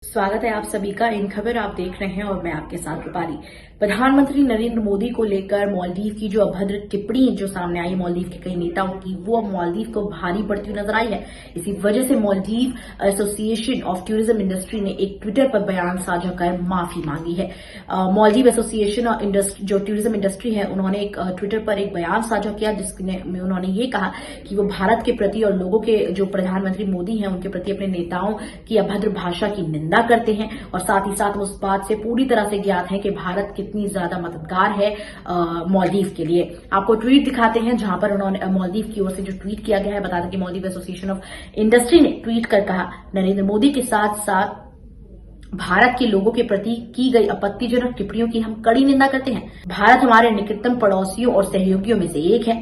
स्वागत है आप सभी का। इन खबर आप देख रहे हैं और मैं आपके साथ रूपाली। प्रधानमंत्री नरेंद्र मोदी को लेकर मालदीव की जो अभद्र टिप्पणी जो सामने आई मालदीव के कई नेताओं की, वो अब मालदीव को भारी पड़ती हुई नजर आई है। इसी वजह से Maldives association of tourism industry ने एक ट्विटर पर बयान साझा कर माफी मांगी है। मालदीव एसोसिएशन जो टूरिज्म इंडस्ट्री है, उन्होंने एक ट्विटर पर एक बयान साझा किया जिसमें उन्होंने ये कहा कि वो भारत के प्रति और लोगों के जो प्रधानमंत्री मोदी हैं उनके प्रति अपने नेताओं की अभद्र भाषा की निंदा करते हैं और साथ ही साथ उस बात से पूरी तरह से ज्ञात है कि भारत कितनी ज्यादा मददगार है मालदीव के लिए। आपको ट्वीट दिखाते हैं जहां पर उन्होंने मालदीव की ओर से जो ट्वीट किया गया है। बता दें कि मालदीव एसोसिएशन ऑफ इंडस्ट्री ने ट्वीट कर कहा, नरेंद्र मोदी के साथ साथ भारत के लोगों के प्रति की गई आपत्तिजनक टिप्पणियों की हम कड़ी निंदा करते हैं। भारत हमारे निकटतम पड़ोसियों और सहयोगियों में से एक है।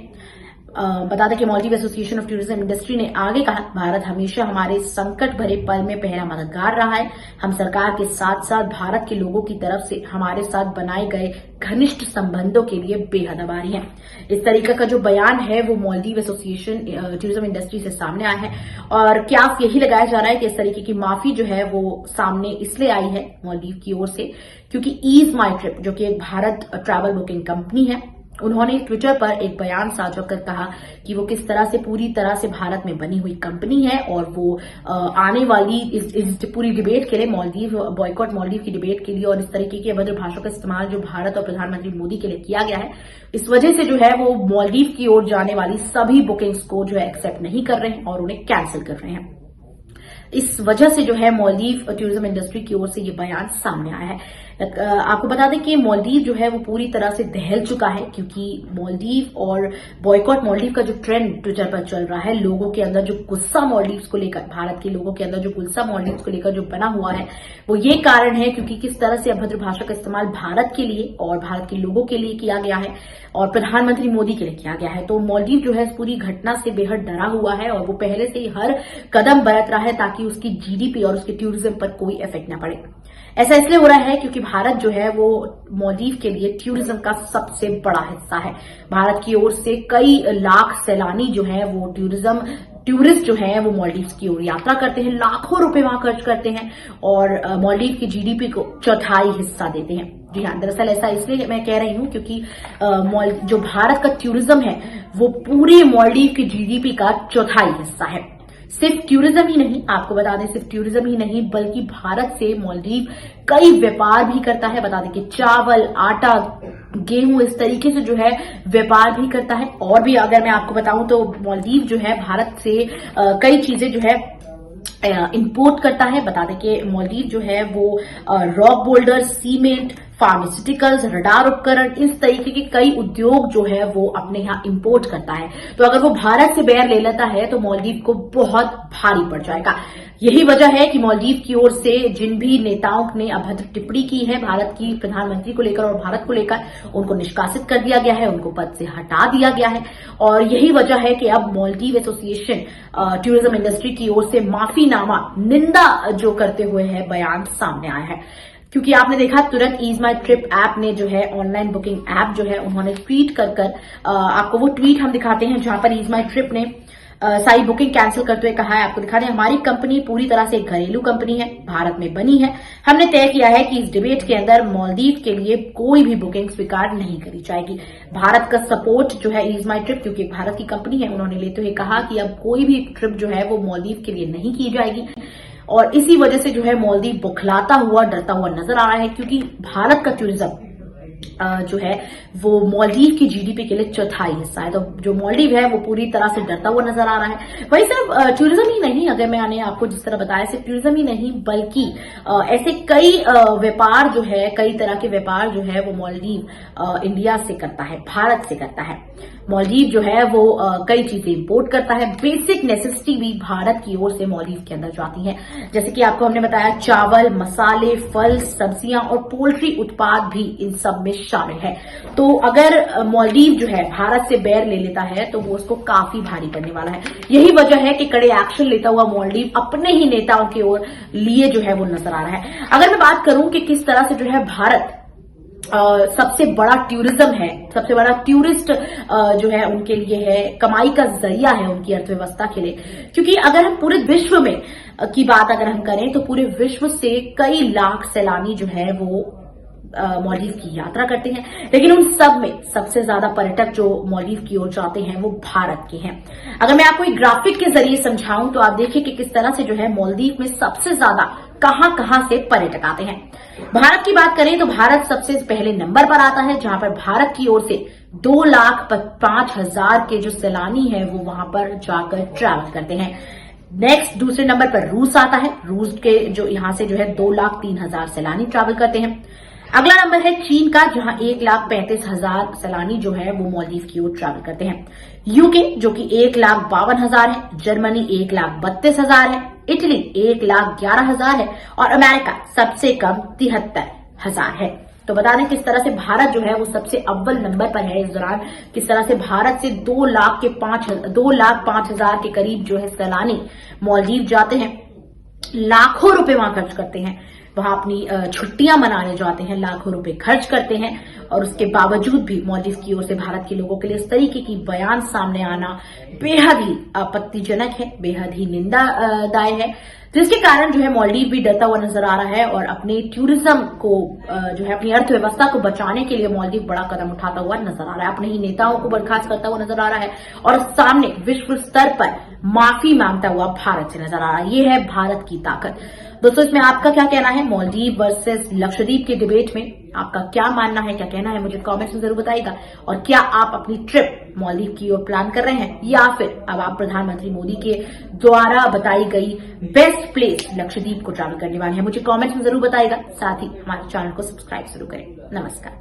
बता दें कि Maldives association of tourism industry ने आगे कहा, भारत हमेशा हमारे संकट भरे पल में पहला मददगार रहा है। हम सरकार के साथ साथ भारत के लोगों की तरफ से हमारे साथ बनाए गए घनिष्ठ संबंधों के लिए बेहद आभारी हैं। इस तरीके का जो बयान है वो मालदीव एसोसिएशन टूरिज्म इंडस्ट्री से सामने आया है और क्या यही लगाया जा रहा है कि इस तरीके की माफी जो है वो सामने इसलिए आई है मालदीव की ओर से क्योंकि ईज माई ट्रिप, जो कि एक भारत ट्रैवल बुकिंग कंपनी है, उन्होंने ट्विटर पर एक बयान साझा कर कहा कि वो किस तरह से पूरी तरह से भारत में बनी हुई कंपनी है और वो आने वाली इस पूरी डिबेट के लिए मालदीव बॉयकॉट मालदीव की डिबेट के लिए और इस तरीके की अभद्र भाषा का इस्तेमाल जो भारत और प्रधानमंत्री मोदी के लिए किया गया है, इस वजह से जो है वो मालदीव की ओर जाने वाली सभी बुकिंग्स को जो है एक्सेप्ट नहीं कर रहे हैं और उन्हें कैंसिल कर रहे हैं। इस वजह से जो है मालदीव टूरिज्म इंडस्ट्री की ओर से ये बयान सामने आया है। आपको बता दें कि मालदीव जो है वो पूरी तरह से दहल चुका है क्योंकि मालदीव और बॉयकॉट मालदीव का जो ट्रेंड ट्विटर पर चल रहा है, लोगों के अंदर जो गुस्सा मालदीव को लेकर, भारत के लोगों के अंदर जो गुस्सा मालदीव को लेकर जो बना हुआ है, वो ये कारण है क्योंकि किस तरह से अभद्र भाषा का इस्तेमाल भारत के लिए और भारत के लोगों के लिए किया गया है और प्रधानमंत्री मोदी के लिए किया गया है। तो मालदीव जो है इस पूरी घटना से बेहद डरा हुआ है और वो पहले से ही हर कदम बरत रहा है ताकि उसकी जीडीपी और उसके टूरिज्म पर कोई इफेक्ट न पड़े। ऐसा इसलिए हो रहा है क्योंकि भारत जो है वो मालदीव के लिए टूरिज्म का सबसे बड़ा हिस्सा है। भारत की ओर से कई लाख सैलानी जो है वो टूरिस्ट जो है वो मालदीव की ओर यात्रा करते हैं, लाखों रुपए वहां खर्च करते हैं और मालदीव की जीडीपी को चौथाई हिस्सा देते हैं। जी हाँ, दरअसल ऐसा इसलिए मैं कह रही हूं क्योंकि जो भारत का टूरिज्म है वो पूरे मालदीव की जीडीपी का चौथाई हिस्सा है। सिर्फ टूरिज्म ही नहीं, आपको बता दें, सिर्फ टूरिज्म ही नहीं बल्कि भारत से मालदीव कई व्यापार भी करता है। बता दें कि चावल, आटा, गेहूं, इस तरीके से जो है व्यापार भी करता है। और भी अगर मैं आपको बताऊं तो मालदीव जो है भारत से कई चीजें जो है इंपोर्ट करता है। बता दें कि मालदीव जो है वो rock boulder, cement, pharmaceuticals, radar उपकरण, इस तरीके के कई उद्योग जो है वो अपने यहाँ इंपोर्ट करता है। तो अगर वो भारत से बैर ले लेता है तो मालदीव को बहुत भारी पड़ जाएगा। यही वजह है कि मालदीव की ओर से जिन भी नेताओं ने अभद्र टिप्पणी की है भारत की प्रधानमंत्री को लेकर और भारत को लेकर, उनको निष्कासित कर दिया गया है, उनको पद से हटा दिया गया है। और यही वजह है कि अब मालदीव एसोसिएशन टूरिज्म इंडस्ट्री की ओर से माफीनामा, निंदा जो करते हुए है बयान सामने आया है। क्योंकि आपने देखा तुरंत ईज माई ट्रिप ऐप ने जो है ऑनलाइन बुकिंग ऐप जो है उन्होंने ट्वीट कर आपको वो ट्वीट हम दिखाते हैं जहां पर ईज माई ट्रिप ने सारी बुकिंग कैंसिल करते हुए कहा है, आपको दिखा दें, हमारी कंपनी पूरी तरह से एक घरेलू कंपनी है, भारत में बनी है। हमने तय किया है कि इस डिबेट के अंदर मालदीव के लिए कोई भी बुकिंग स्वीकार नहीं करी जाएगी। भारत का सपोर्ट जो है ईज माई ट्रिप, क्योंकि भारत की कंपनी है, उन्होंने लेते हुए कहा कि अब कोई भी ट्रिप जो है वो मालदीव के लिए नहीं की जाएगी और इसी वजह से जो है मालदीव बुखलाता हुआ, डरता हुआ नजर आ रहा है क्योंकि भारत का टूरिज्म जो है वो मालदीव की जीडीपी के लिए चौथाई हिस्सा है। तो जो मालदीव है वो पूरी तरह से डरता हुआ नजर आ रहा है। वही सिर्फ टूरिज्म ही नहीं, अगर मैंने आपको जिस तरह बताया, सिर्फ टूरिज्म ही नहीं बल्कि ऐसे कई व्यापार जो है, कई तरह के व्यापार जो है वो मालदीव इंडिया से करता है, भारत से करता है। मालदीव जो है वो कई चीजें इंपोर्ट करता है। बेसिक नेसेसिटी भी भारत की ओर से मालदीव के अंदर जाती है, जैसे कि आपको हमने बताया चावल, मसाले, फल, सब्जियां और पोल्ट्री उत्पाद भी इन सब में शामिल है। तो अगर मालदीव जो है भारत से बैर ले लेता है तो वो उसको काफी भारी पड़ने वाला है। यही वजह है कि कड़े एक्शन लेता हुआ मालदीव अपने ही नेताओं की ओर लिए जो है वो नजर आ रहा है। अगर मैं बात करूं कि किस तरह से जो है भारत सबसे बड़ा टूरिज्म है, सबसे बड़ा टूरिस्ट जो है उनके लिए है, कमाई का जरिया है उनकी अर्थव्यवस्था के लिए। क्योंकि अगर हम पूरे विश्व में की बात अगर हम करें तो पूरे विश्व से कई लाख सैलानी जो है वो मालदीव की यात्रा करते हैं, लेकिन उन सब में सबसे ज्यादा पर्यटक जो मालदीव की ओर जाते हैं वो भारत के हैं। अगर मैं आपको एक ग्राफिक के जरिए समझाऊं तो आप देखिए कि किस तरह से जो है मालदीव में सबसे ज्यादा कहां से पर्यटक आते हैं। भारत की बात करें तो भारत सबसे पहले नंबर पर आता है, जहां पर भारत की ओर से 2,05,000 के जो सैलानी है वो वहां पर जाकर ट्रैवल करते हैं। नेक्स्ट दूसरे नंबर पर रूस आता है, रूस के जो यहां से जो है 2,03,000 सैलानी ट्रैवल करते हैं। अगला नंबर है चीन का, जहां 1,35,000 सैलानी जो है वो मालदीव की ओर ट्रैवल करते हैं। यूके जो कि 1,52,000 है, जर्मनी 1,32,000 है, इटली 1,11,000 है और अमेरिका सबसे कम 73,000 है। तो बता दें किस तरह से भारत जो है वो सबसे अव्वल नंबर पर है इस दौरान। किस तरह से भारत से 2,05,000 के करीब जो है सैलानी मालदीव जाते हैं, लाखों रुपए वहां खर्च करते हैं, वहां अपनी छुट्टियां मनाने जाते हैं, लाखों रुपए खर्च करते हैं और उसके बावजूद भी मालदीव की ओर से भारत के लोगों के लिए इस तरीके की बयान सामने आना बेहद ही आपत्तिजनक है, बेहद ही निंदादाय है, जिसके कारण जो है मालदीव भी डरता हुआ नजर आ रहा है और अपने टूरिज्म को जो है अपनी अर्थव्यवस्था को बचाने के लिए मालदीव बड़ा कदम उठाता हुआ नजर आ रहा है, अपने ही नेताओं को बर्खास्त करता हुआ नजर आ रहा है और सामने विश्व स्तर पर माफी मांगता हुआ भारत से नजर आ रहा है। ये है भारत की ताकत। दोस्तों इसमें आपका क्या कहना है? मालदीव वर्सेस लक्षद्वीप के डिबेट में आपका क्या मानना है, क्या कहना है, मुझे कमेंट्स में जरूर बताइएगा। और क्या आप अपनी ट्रिप मालदीव की ओर प्लान कर रहे हैं या फिर अब आप प्रधानमंत्री मोदी के द्वारा बताई गई बेस्ट प्लेस लक्षद्वीप को ट्रैवल करने वाले हैं? मुझे कमेंट्स में जरूर बताइएगा। साथ ही हमारे चैनल को सब्सक्राइब जरूर करें। नमस्कार।